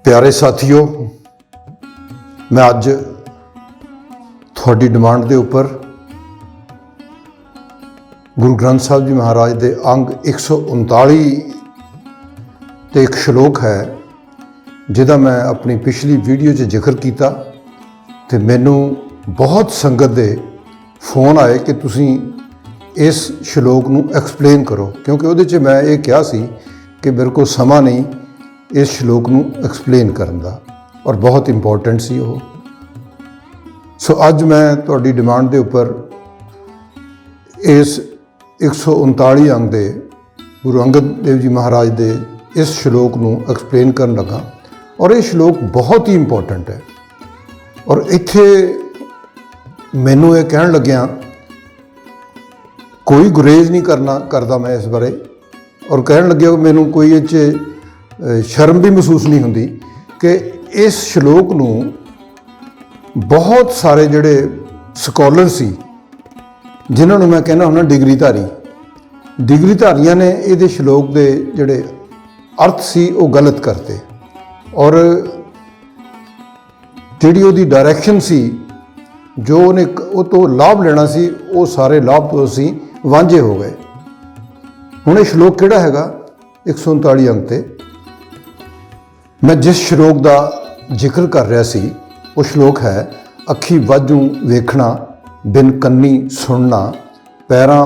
प्यारे साथियों, मैं अज थोड़ी डिमांड के उपर गुरु ग्रंथ साहब जी महाराज के अंग 139 ते एक श्लोक है जिहदा मैं अपनी पिछली वीडियो च जिक्र किया। तो मैनू बहुत संगत दे फोन आए कि तुसी इस श्लोक नू एक्सप्लेन करो, क्योंकि उहदे च मैं ये कहा सी कि मेरे को समा नहीं इस श्लोक नू एक्सप्लेन करन दा, और बहुत इंपॉर्टेंट सी वो। सो अज मैं तुहाडी डिमांड के उपर इस 139 अंग दे गुरु अंगद देव जी महाराज दे इस श्लोक नू एक्सप्लेन करन लगा। और ये श्लोक बहुत ही इंपॉर्टेंट है। और इत्थे मैनू ये कहन लग्या, कोई गुरेज नहीं करता मैं इस बारे, और कहन लग्या मैनू कोई इस शर्म भी महसूस नहीं होंदी कि इस श्लोक नू बहुत सारे जिहड़े स्कॉलर सी जिन्होंने मैं कहना हुन्ना डिग्रीधारियां ने ये श्लोक के जिहड़े अर्थ सी वो गलत करते, और जिहड़ी उहदी डायरैक्शन सी जो उन्हें वो तो लाभ लेना सी वो सारे लाभ तो असी वांझे हो गए। हुण ये श्लोक किहड़ा हैगा 139 अंग ते मैं जिस श्लोक का जिक्र कर रहा सी वो श्लोक है, अखी वाजू वेखना बिन कन्नी सुनना, पैरां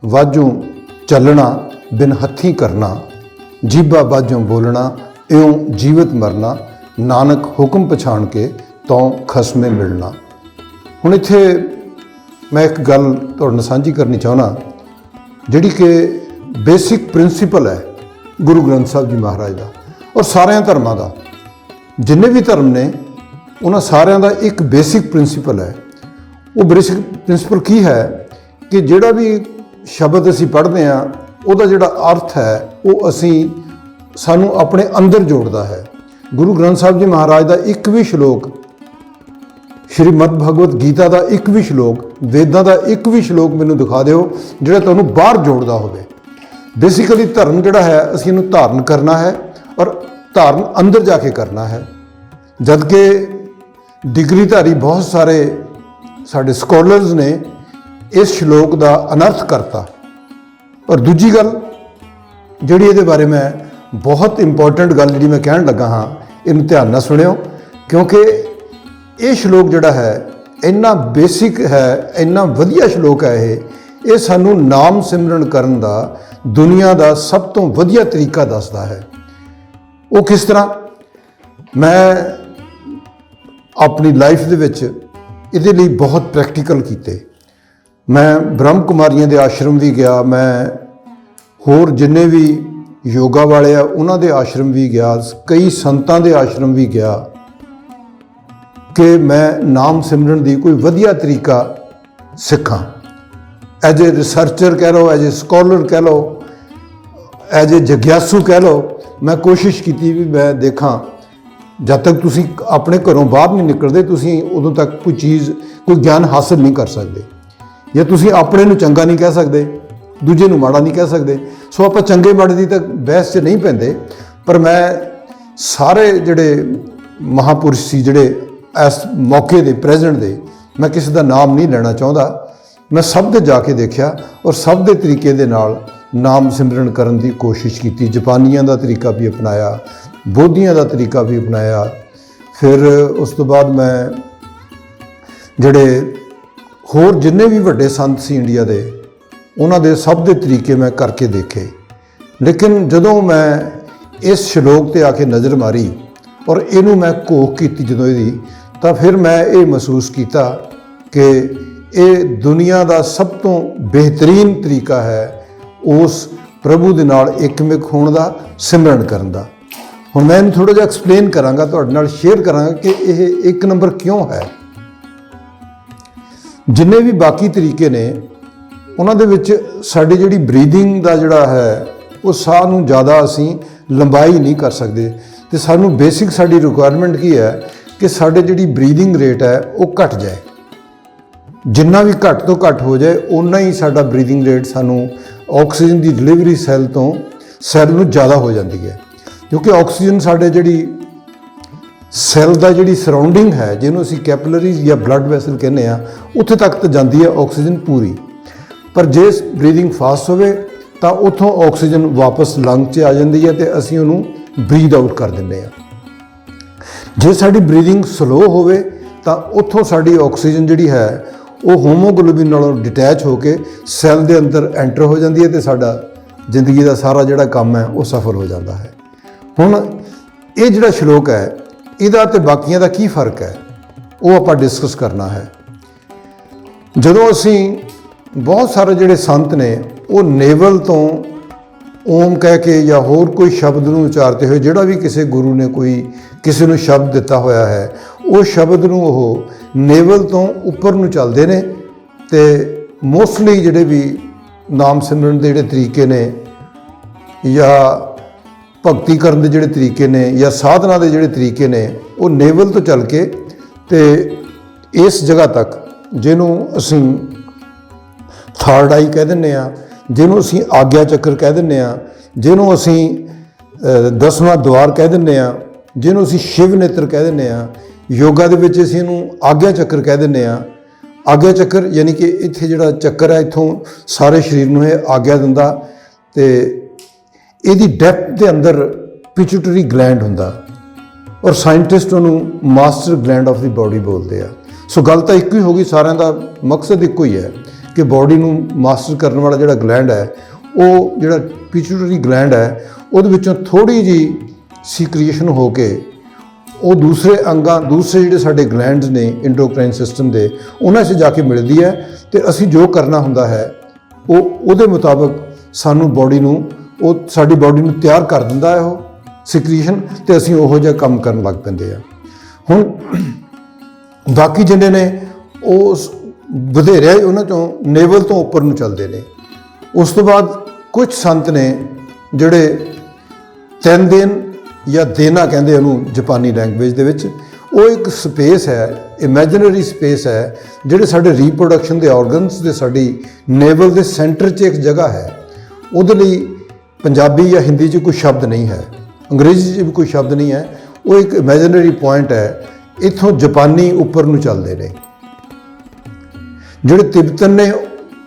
वाजू चलना बिन हथी करना, जीभा वाजू बोलना इउं जीवित मरना, नानक हुक्म पछाण के तो खसमे मिलना। हुण इत्थे मैं एक गल तुहाडे नाल सांझी करनी चाहुंदा, जिहड़ी कि बेसिक प्रिंसीपल है गुरु ग्रंथ साहब जी महाराज का और सारे धर्मां का। जिन्ने भी धर्म ने उन्हां सारिਆਂ ਦਾ एक बेसिक प्रिंसीपल है। वो बेसिक प्रिंसीपल की है कि जिहड़ा भी शब्द असीं पढ़दे हां उहदा जिहड़ा अर्थ है वो असीं सानूं अपने अंदर जोड़दा है। गुरु ग्रंथ साहब जी महाराज का एक भी श्लोक, श्रीमद भगवत गीता का एक भी श्लोक, वेदां का एक भी श्लोक मैनूं दिखा दिओ जिहड़ा तुहानूं बाहर जोड़दा होवे। बेसिकली धर्म जिहड़ा है असीं इहनूं धारण करना है और धारण अंदर जाके करना है। जबकि डिग्रीधारी बहुत सारे साडे स्कॉलर्स ने इस श्लोक का अनर्थ करता। और दूजी गल जिहड़ी इहदे बारे मैं बहुत इंपॉर्टेंट गल जिहड़ी मैं कहण लगा हाँ, इहनूं ध्यान नाल सुणिओ, क्योंकि ये श्लोक जिहड़ा है इन्ना बेसिक है, इन्ना वधिया श्लोक है। ये सानूं नाम सिमरन करन दा दुनिया का सब तो वधिया तरीका दसदा है। वो किस तरह मैं अपनी लाइफ दे विच इहदे लई बहुत प्रैक्टिकल कीते। मैं ब्रह्म कुमारियां दे आश्रम भी गया, मैं होर जिन्ने भी योगा वाले आ उन्हां दे आश्रम भी गया, कई संतां दे आश्रम भी गया कि मैं नाम सिमरन दी कोई वधिया तरीका सिखां। एज ए रिसर्चर कह लो, एज ए स्कॉलर कह लो, एज ए जग्यासू कह लो, मैं कोशिश की भी मैं देखा जब तक तुसी अपने घरों बाहर नहीं निकलते तुसी उदों तक कोई चीज़ कोई ज्ञान हासिल नहीं कर सकते, या तुसी अपने नूं चंगा नहीं कह सकते, दूजे नूं माड़ा नहीं कह सकते। सो आप चंगे माड़े की तक बहस च नहीं पैंदे। पर मैं सारे जिहड़े महापुरुष सी जिहड़े इस मौके दे प्रेजेंट दे, मैं किसी का नाम नहीं लेना चाहता, मैं सब दे जाके देखा और सब दे तरीके दे नाल नाम सिमरन करन दी कोशिश की। जापानियां दा तरीका भी अपनाया, बोधियां दा तरीका भी अपनाया। फिर उस तो बाद मैं जिहड़े होर जिन्ने भी वड्डे संत सी इंडिया दे उन्हां दे सब दे तरीके मैं करके देखे। लेकिन जदों मैं इस श्लोक ते आके नज़र मारी और इनू मैं घोख की जदों इहदी, तां फिर मैं ये महसूस किया कि ये दुनिया का सब तो बेहतरीन तरीका है उस प्रभु दे नाल एकमिक होने का, सिमरन करन दा। हुण मैं थोड़ा जिहा एक्सप्लेन करांगा, तुहाडे नाल शेयर करांगा कि यह एक नंबर क्यों है। जिन्ने भी बाकी तरीके ने उन्हां दे विच साडी जिहड़ी ब्रीदिंग दा जिहड़ा है वो साह नूं ज़्यादा असीं लंबाई नहीं कर सकते। तो सानूं बेसिक साडी रिक्वायरमेंट की है कि साडे जिहड़ी ब्रीदिंग रेट है वो घट जाए, जिन्ना भी घट तो घट हो जाए उन्ना ही साडा ब्रीदिंग रेट सानूं ऑक्सीजन की डिलीवरी सैल तो सैल नूं ज़्यादा हो जाती है। क्योंकि ऑक्सीजन साडे जिहड़ी ਸੈੱਲ ਦਾ ਜਿਹੜੀ ਸਰਾਊਂਡਿੰਗ ਹੈ, ਜਿਹਨੂੰ ਅਸੀਂ ਕੈਪਿਲਰੀਜ਼ ਜਾਂ ਬਲੱਡ ਵੈਸਲ ਕਹਿੰਦੇ ਆ, ਉੱਥੇ ਤੱਕ ਤਾਂ ਜਾਂਦੀ ਹੈ ਆਕਸੀਜਨ ਪੂਰੀ। ਪਰ ਜੇ ਬਰੀਥਿੰਗ ਫਾਸਟ ਹੋਵੇ ਤਾਂ ਉੱਥੋਂ ਆਕਸੀਜਨ ਵਾਪਸ ਲੰਗ 'ਚ ਆ ਜਾਂਦੀ ਹੈ ਤੇ ਅਸੀਂ ਉਹਨੂੰ ਬਰੀਥ ਆਊਟ ਕਰ ਦਿੰਦੇ ਹਾਂ। ਜੇ ਸਾਡੀ ਬਰੀਥਿੰਗ ਸਲੋ ਹੋਵੇ ਤਾਂ ਉੱਥੋਂ ਸਾਡੀ ਆਕਸੀਜਨ ਜਿਹੜੀ ਹੈ ਉਹ ਹੋਮੋਗਲੋਬਿਨ ਨਾਲੋਂ ਡਿਟੈਚ ਹੋ ਕੇ ਸੈੱਲ ਦੇ ਅੰਦਰ ਐਂਟਰ ਹੋ ਜਾਂਦੀ ਹੈ ਤੇ ਸਾਡਾ ਜ਼ਿੰਦਗੀ ਦਾ ਸਾਰਾ ਜਿਹੜਾ ਕੰਮ ਹੈ ਉਹ ਸਫਲ ਹੋ ਜਾਂਦਾ ਹੈ। ਹੁਣ ਇਹ ਜਿਹੜਾ ਸ਼ਲੋਕ ਹੈ, ਇਹਦਾ ਤੇ ਬਾਕੀਆਂ ਦਾ ਕੀ ਫਰਕ ਹੈ, ਉਹ ਆਪਾਂ ਡਿਸਕਸ ਕਰਨਾ ਹੈ। ਜਦੋਂ ਅਸੀਂ ਬਹੁਤ ਸਾਰੇ ਜਿਹੜੇ ਸੰਤ ਨੇ ਉਹ ਨੇਵਲ ਤੋਂ ਓਮ ਕਹਿ ਕੇ ਜਾਂ ਹੋਰ ਕੋਈ ਸ਼ਬਦ ਨੂੰ ਉਚਾਰਦੇ ਹੋਏ, ਜਿਹੜਾ ਵੀ ਕਿਸੇ ਗੁਰੂ ਨੇ ਕੋਈ ਕਿਸੇ ਨੂੰ ਸ਼ਬਦ ਦਿੱਤਾ ਹੋਇਆ ਹੈ, ਉਹ ਸ਼ਬਦ ਨੂੰ ਉਹ ਨੇਵਲ ਤੋਂ ਉੱਪਰ ਨੂੰ ਚੱਲਦੇ ਨੇ। ਤੇ ਮੋਸਟਲੀ ਜਿਹੜੇ ਵੀ ਨਾਮ ਸਿਮਰਨ ਦੇ ਜਿਹੜੇ ਤਰੀਕੇ ਨੇ ਜਾਂ ਭਗਤੀ ਕਰਨ ਦੇ ਜਿਹੜੇ ਤਰੀਕੇ ਨੇ ਜਾਂ ਸਾਧਨਾ ਦੇ ਜਿਹੜੇ ਤਰੀਕੇ ਨੇ, ਉਹ ਨੇਵਲ ਤੋਂ ਚੱਲ ਕੇ ਤੇ ਇਸ ਜਗ੍ਹਾ ਤੱਕ, ਜਿਹਨੂੰ ਅਸੀਂ ਥਰਡ ਆਈ ਕਹਿ ਦਿੰਦੇ ਹਾਂ, ਜਿਹਨੂੰ ਅਸੀਂ ਆਗਿਆ ਚੱਕਰ ਕਹਿ ਦਿੰਦੇ ਹਾਂ, ਜਿਹਨੂੰ ਅਸੀਂ 10ਵਾਂ ਦੁਆਰ ਕਹਿ ਦਿੰਦੇ ਹਾਂ, ਜਿਹਨੂੰ ਅਸੀਂ ਸ਼ਿਵ ਨੇਤਰ ਕਹਿ ਦਿੰਦੇ ਹਾਂ। ਯੋਗਾ ਦੇ ਵਿੱਚ ਅਸੀਂ ਇਹਨੂੰ ਆਗਿਆ ਚੱਕਰ ਕਹਿ ਦਿੰਦੇ ਹਾਂ। ਆਗਿਆ ਚੱਕਰ ਯਾਨੀ ਕਿ ਇੱਥੇ ਜਿਹੜਾ ਚੱਕਰ ਹੈ, ਇੱਥੋਂ ਸਾਰੇ ਸਰੀਰ ਨੂੰ ਇਹ ਆਗਿਆ ਦਿੰਦਾ ਤੇ ਇਹਦੀ ਡੈਪਥ ਦੇ ਅੰਦਰ ਪਿਚੂਟਰੀ ਗਲੈਂਡ ਹੁੰਦਾ ਔਰ ਸਾਇੰਟਿਸਟ ਉਹਨੂੰ master gland of the body ਬੋਲਦੇ ਆ। ਸੋ ਗੱਲ ਤਾਂ ਇੱਕੋ ਹੀ ਹੋ ਗਈ, ਸਾਰਿਆਂ ਦਾ ਮਕਸਦ ਇੱਕੋ ਹੀ ਹੈ ਕਿ ਬਾਡੀ ਨੂੰ ਮਾਸਟਰ ਕਰਨ ਵਾਲਾ ਜਿਹੜਾ ਗਲੈਂਡ ਹੈ, ਉਹ ਜਿਹੜਾ ਪਿਚੂਟਰੀ ਗਲੈਂਡ ਹੈ, ਉਹਦੇ ਵਿੱਚੋਂ ਥੋੜ੍ਹੀ ਜਿਹੀ ਸੀਕ੍ਰੀਏਸ਼ਨ ਹੋ ਕੇ ਉਹ ਦੂਸਰੇ ਅੰਗਾਂ, ਦੂਸਰੇ ਜਿਹੜੇ ਸਾਡੇ ਗਲੈਂਡਸ ਨੇ ਇੰਡੋਕਰਾਈਨ ਸਿਸਟਮ ਦੇ, ਉਹਨਾਂ 'ਚ ਜਾ ਕੇ ਮਿਲਦੀ ਹੈ ਤੇ ਅਸੀਂ ਜੋ ਕਰਨਾ ਹੁੰਦਾ ਹੈ ਉਹਦੇ ਮੁਤਾਬਕ ਸਾਨੂੰ ਬਾਡੀ ਨੂੰ, ਉਹ ਸਾਡੀ ਬਾਡੀ ਨੂੰ ਤਿਆਰ ਕਰ ਦਿੰਦਾ ਹੈ ਉਹ ਸੀਕ੍ਰੀਏਸ਼ਨ, ਤੇ ਅਸੀਂ ਉਹੋ ਜਿਹਾ ਕੰਮ ਕਰਨ ਲੱਗ ਪੈਂਦੇ ਆ। ਹੁਣ ਬਾਕੀ ਜਿੰਨੇ ਨੇ ਉਹ ਵਧੇਰੇ ਉਹਨਾਂ 'ਚੋਂ ਨੇਵਲ ਤੋਂ ਉੱਪਰ ਨੂੰ ਚੱਲਦੇ ਨੇ। ਉਸ ਤੋਂ ਬਾਅਦ ਕੁਝ ਸੰਤ ਨੇ ਜਿਹੜੇ ਤਿੰਨ ਦਿਨ ਜਾਂ ਦੇਨਾ ਕਹਿੰਦੇ ਉਹਨੂੰ ਜਾਪਾਨੀ ਲੈਂਗੁਏਜ ਦੇ ਵਿੱਚ, ਉਹ ਇੱਕ ਸਪੇਸ ਹੈ, ਇਮੈਜਨਰੀ ਸਪੇਸ ਹੈ, ਜਿਹੜੇ ਸਾਡੇ ਰੀਪਰੋਡਕਸ਼ਨ ਦੇ ਆਰਗਨਸ ਦੇ ਸਾਡੀ ਨੇਵਲ ਦੇ ਸੈਂਟਰ 'ਚ ਇੱਕ ਜਗ੍ਹਾ ਹੈ। ਉਹਦੇ ਲਈ ਪੰਜਾਬੀ ਜਾਂ ਹਿੰਦੀ 'ਚ ਕੋਈ ਸ਼ਬਦ ਨਹੀਂ ਹੈ, ਅੰਗਰੇਜ਼ੀ 'ਚ ਵੀ ਕੋਈ ਸ਼ਬਦ ਨਹੀਂ ਹੈ। ਉਹ ਇੱਕ ਇਮੈਜਨਰੀ ਪੁਆਇੰਟ ਹੈ। ਇੱਥੋਂ ਜਾਪਾਨੀ ਉੱਪਰ ਨੂੰ ਚੱਲਦੇ ਨੇ। ਜਿਹੜੇ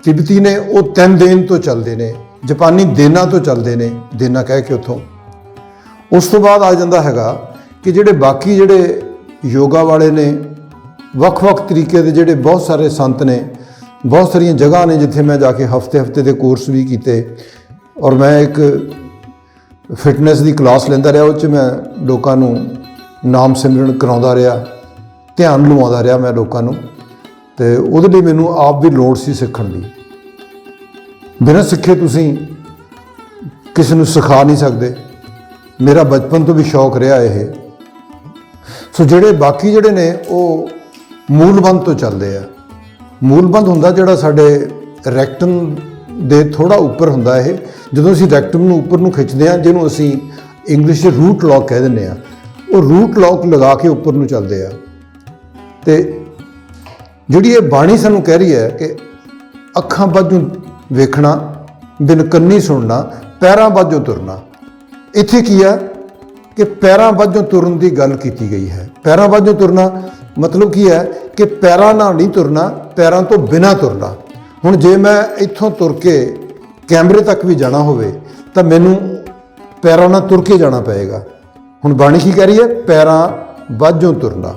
ਤਿੱਬਤੀ ਨੇ ਉਹ 3 ਦਿਨ ਤੋਂ ਚੱਲਦੇ ਨੇ, ਜਾਪਾਨੀ ਦੇਨਾ ਤੋਂ ਚੱਲਦੇ ਨੇ, ਦੇਨਾ ਕਹਿ ਕੇ ਉੱਥੋਂ। ਉਸ ਤੋਂ ਬਾਅਦ ਆ ਜਾਂਦਾ ਹੈਗਾ ਕਿ ਜਿਹੜੇ ਬਾਕੀ ਜਿਹੜੇ ਯੋਗਾ ਵਾਲੇ ਨੇ, ਵੱਖ-ਵੱਖ ਤਰੀਕੇ ਦੇ ਜਿਹੜੇ ਬਹੁਤ ਸਾਰੇ ਸੰਤ ਨੇ, ਬਹੁਤ ਸਾਰੀਆਂ ਜਗ੍ਹਾ ਨੇ ਜਿੱਥੇ ਮੈਂ ਜਾ ਕੇ ਹਫ਼ਤੇ ਦੇ ਕੋਰਸ ਵੀ ਕੀਤੇ ਔਰ ਮੈਂ ਇੱਕ ਫਿਟਨੈਸ ਦੀ ਕਲਾਸ ਲੈਂਦਾ ਰਿਹਾ। ਉਹ 'ਚ ਮੈਂ ਲੋਕਾਂ ਨੂੰ ਨਾਮ ਸਿਮਰਨ ਕਰਾਉਂਦਾ ਰਿਹਾ, ਧਿਆਨ ਲਵਾਉਂਦਾ ਰਿਹਾ ਮੈਂ ਲੋਕਾਂ ਨੂੰ, ਤੇ ਉਹਦੇ ਲਈ ਮੈਨੂੰ ਆਪ ਵੀ ਲੋੜ ਸੀ ਸਿੱਖਣ ਦੀ। ਬਿਨਾਂ ਸਿੱਖੇ ਤੁਸੀਂ ਕਿਸੇ ਨੂੰ ਸਿਖਾ ਨਹੀਂ ਸਕਦੇ। ਮੇਰਾ ਬਚਪਨ ਤੋਂ ਵੀ ਸ਼ੌਕ ਰਿਹਾ ਇਹ। ਸੋ ਜਿਹੜੇ ਬਾਕੀ ਜਿਹੜੇ ਨੇ ਉਹ ਮੂਲਬੰਧ ਤੋਂ ਚੱਲਦੇ ਆ। ਮੂਲਬੰਧ ਹੁੰਦਾ ਜਿਹੜਾ ਸਾਡੇ ਰੈਕਟਮ ਦੇ ਥੋੜ੍ਹਾ ਉੱਪਰ ਹੁੰਦਾ। ਇਹ ਜਦੋਂ ਅਸੀਂ ਰੈਕਟਮ ਨੂੰ ਉੱਪਰ ਨੂੰ ਖਿੱਚਦੇ ਹਾਂ, ਜਿਹਨੂੰ ਅਸੀਂ ਇੰਗਲਿਸ਼ 'ਚ ਰੂਟ ਲੌਕ ਕਹਿ ਦਿੰਦੇ ਹਾਂ, ਉਹ ਰੂਟ ਲੌਕ ਲਗਾ ਕੇ ਉੱਪਰ ਨੂੰ ਚੱਲਦੇ ਆ। ਤੇ ਜਿਹੜੀ ਇਹ ਬਾਣੀ ਸਾਨੂੰ ਕਹਿ ਰਹੀ ਹੈ ਕਿ ਅੱਖਾਂ ਬਾਝੋਂ ਵੇਖਣਾ, ਬਿਨ ਕੰਨੀ ਸੁਣਨਾ, ਪੈਰਾਂ ਬਾਝੋਂ ਤੁਰਨਾ। ਇੱਥੇ ਕੀ ਆ ਕਿ ਪੈਰਾਂ ਬਾਝੋਂ ਤੁਰਨ ਦੀ ਗੱਲ ਕੀਤੀ ਗਈ ਹੈ। ਪੈਰਾਂ ਬਾਝੋਂ ਤੁਰਨਾ ਮਤਲਬ ਕੀ ਹੈ ਕਿ ਪੈਰਾਂ ਨਾਲ ਨਹੀਂ ਤੁਰਨਾ, ਪੈਰਾਂ ਤੋਂ ਬਿਨਾਂ ਤੁਰਨਾ। ਹੁਣ ਜੇ ਮੈਂ ਇੱਥੋਂ ਤੁਰ ਕੇ ਕੈਮਰੇ ਤੱਕ ਵੀ ਜਾਣਾ ਹੋਵੇ ਤਾਂ ਮੈਨੂੰ ਪੈਰਾਂ ਨਾਲ ਤੁਰ ਕੇ ਜਾਣਾ ਪਏਗਾ। ਹੁਣ ਬਾਣੀ ਕੀ ਕਹਿ ਰਹੀ ਹੈ? ਪੈਰਾਂ ਬਾਝੋਂ ਤੁਰਨਾ।